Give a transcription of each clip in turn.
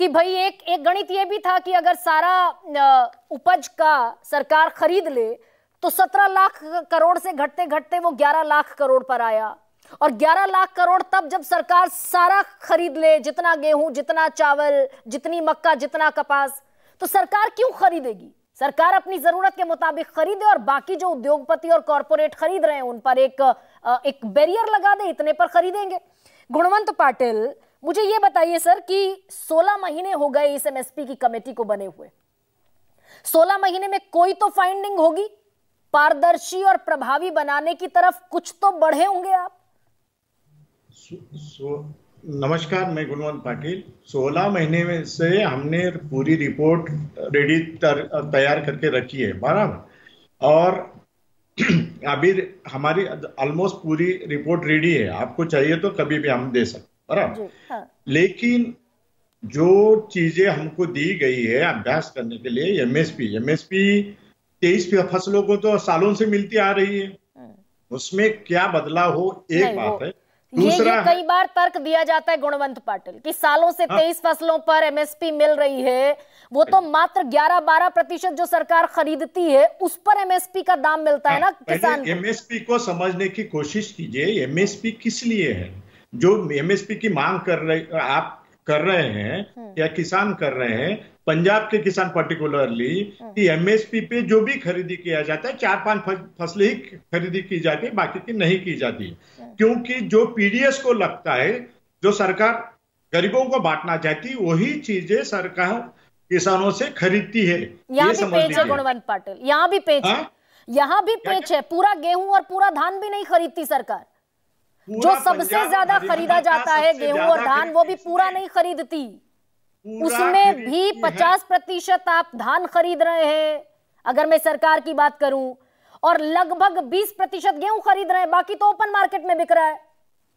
कि भाई एक एक गणित ये भी था कि अगर सारा उपज का सरकार खरीद ले तो 17 लाख करोड़ से घटते घटते वो 11 लाख करोड़ पर आया। और 11 लाख करोड़ तब जब सरकार सारा खरीद ले, जितना गेहूं, जितना चावल, जितनी मक्का, जितना कपास, तो सरकार क्यों खरीदेगी? सरकार अपनी जरूरत के मुताबिक खरीदे और बाकी जो उद्योगपति और कॉरपोरेट खरीद रहे हैं उन पर एक बैरियर लगा दे, इतने पर खरीदेंगे। गुणवंत पाटिल, मुझे ये बताइए सर कि 16 महीने हो गए इस एमएसपी की कमेटी को बने हुए। 16 महीने में कोई तो फाइंडिंग होगी, पारदर्शी और प्रभावी बनाने की तरफ कुछ तो बढ़े होंगे आप। नमस्कार, मैं गुणवंत पाटिल। 16 महीने में से हमने पूरी रिपोर्ट रेडी तैयार करके रखी है बराबर, और अभी हमारी ऑलमोस्ट पूरी रिपोर्ट रेडी है। आपको चाहिए तो कभी भी हम दे सकते बराबर। हाँ। लेकिन जो चीजें हमको दी गई है अभ्यास करने के लिए, एमएसपी 23 फसलों को तो सालों से मिलती आ रही है, उसमें क्या बदलाव हो एक बात है। दूसरा, ये कई बार तर्क दिया जाता है गुणवंत पाटिल कि सालों से 23 फसलों पर एमएसपी मिल रही है, वो तो मात्र 11-12% जो सरकार खरीदती है उस पर एमएसपी का दाम मिलता है ना किसान को। एमएसपी को समझने की कोशिश कीजिए। एमएसपी किस लिए है? जो एमएसपी की मांग आप कर रहे हैं या किसान कर रहे हैं, पंजाब के किसान पर्टिकुलरली, कि एमएसपी पे जो भी खरीदी किया जाता है 4-5 फसलें ही खरीदी की जाती है, बाकी की नहीं की जाती, क्योंकि जो पीडीएस को लगता है, जो सरकार गरीबों को बांटना चाहती, वही चीजें सरकार किसानों से खरीदती है। यहाँ भी पेच है गुणवंत पाटिल, यहाँ भी पेच है, यहाँ भी पेच है। पूरा गेहूं और पूरा धान भी नहीं खरीदती सरकार। जो सबसे ज्यादा खरीदा जाता है गेहूं और धान, वो भी पूरा नहीं खरीदती। उसमें भी 50% आप धान खरीद रहे हैं अगर मैं सरकार की बात करूं, और लगभग 20% गेहूं खरीद रहे हैं, बाकी तो ओपन मार्केट में बिक रहा है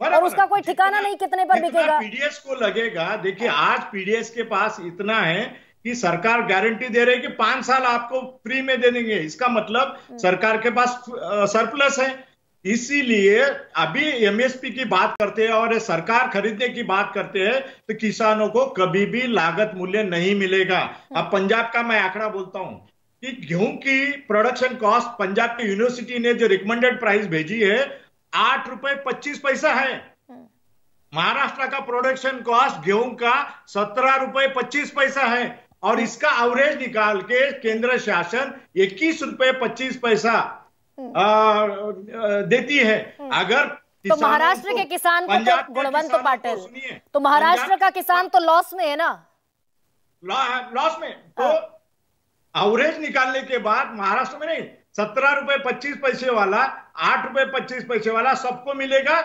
और उसका कोई ठिकाना नहीं कितने पर बिकेगा। पीडीएस को लगेगा। देखिए, आज पीडीएस के पास इतना है कि सरकार गारंटी दे रही है कि 5 साल आपको फ्री में दे देंगे। इसका मतलब सरकार के पास सरप्लस है। इसीलिए अभी एमएसपी की बात करते हैं और सरकार खरीदने की बात करते हैं तो किसानों को कभी भी लागत मूल्य नहीं मिलेगा। अब पंजाब का मैं आंकड़ा बोलता हूं कि गेहूं की प्रोडक्शन कॉस्ट पंजाब की यूनिवर्सिटी ने जो रिकमेंडेड प्राइस भेजी है 8 रुपए 25 पैसा है। महाराष्ट्र का प्रोडक्शन कॉस्ट गेहूं का 17 रुपए 25 पैसा है, और इसका एवरेज निकाल के केंद्र शासन 21 रुपए 25 पैसा देती है। अगर तो महाराष्ट्र के किसान को तो गुणवंत पाटिल, तो महाराष्ट्र का किसान तो लॉस में है ना, लॉस में। तो एवरेज निकालने के बाद महाराष्ट्र में नहीं, 17 रुपए 25 पैसे वाला, 8 रुपए 25 पैसे वाला सबको मिलेगा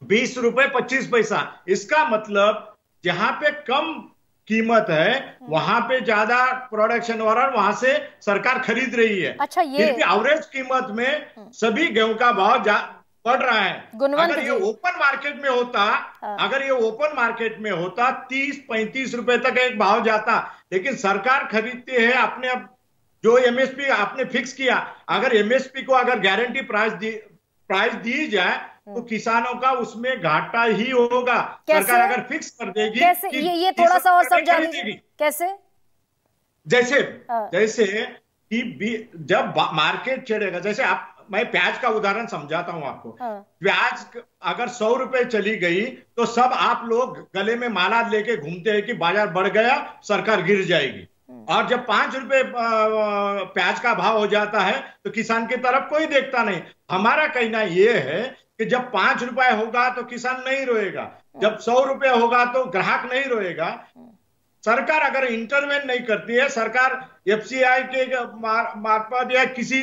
20 रुपए 25 पैसा। इसका मतलब जहां पे कम कीमत है वहां पे ज्यादा प्रोडक्शन हो रहा है, वहां से सरकार खरीद रही है। अच्छा, ये एवरेज कीमत में सभी गेहूं का भाव बढ़ रहा है। अगर ये ओपन मार्केट में होता, अगर ये ओपन मार्केट में होता 30-35 रुपए तक एक भाव जाता, लेकिन सरकार खरीदती है अपने, अब जो एमएसपी आपने फिक्स किया, अगर एमएसपी को अगर गारंटी प्राइस दी जाए तो किसानों का उसमें घाटा ही होगा। सरकार अगर फिक्स कर देगी, कैसे? ये थोड़ा सा और समझा दीजिए कैसे। जैसे कि जब मार्केट चढ़ेगा, जैसे मैं प्याज का उदाहरण समझाता हूं आपको। प्याज अगर 100 रुपए चली गई तो सब आप लोग गले में माला लेके घूमते हैं कि बाजार बढ़ गया, सरकार गिर जाएगी। और जब 5 रुपए प्याज का भाव हो जाता है तो किसान की तरफ कोई देखता नहीं। हमारा कहना यह है कि जब 5 रुपए होगा तो किसान नहीं रोएगा, जब 100 रुपए होगा तो ग्राहक नहीं रोएगा। सरकार अगर इंटरवेन नहीं करती है, सरकार एफसीआई के मार्फत या किसी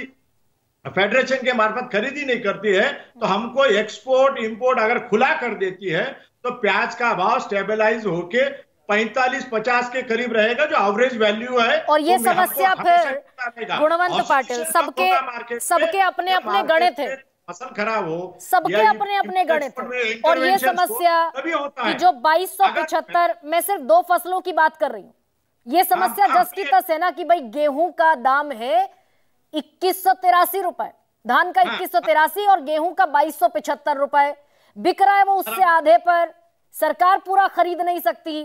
फेडरेशन के मार्फत खरीदी नहीं करती है, तो हमको एक्सपोर्ट इंपोर्ट अगर खुला कर देती है तो प्याज का भाव स्टेबलाइज होके 45-50 के करीब रहेगा, जो एवरेज वैल्यू है। और ये समस्या फिर गुणवंत पाटिल, सबके अपने अपने गणित है, फसल खराब हो, सबके अपने अपने गणित है। और ये समस्या कि जो 2275, मैं सिर्फ 2 फसलों की बात कर रही हूँ, ये समस्या जस की तस है ना कि भाई गेहूं का दाम है 2183 रुपए, धान का 2183 और गेहूं का 2275 रुपए बिक रहा है, वो उससे आधे पर। सरकार पूरा खरीद नहीं सकती।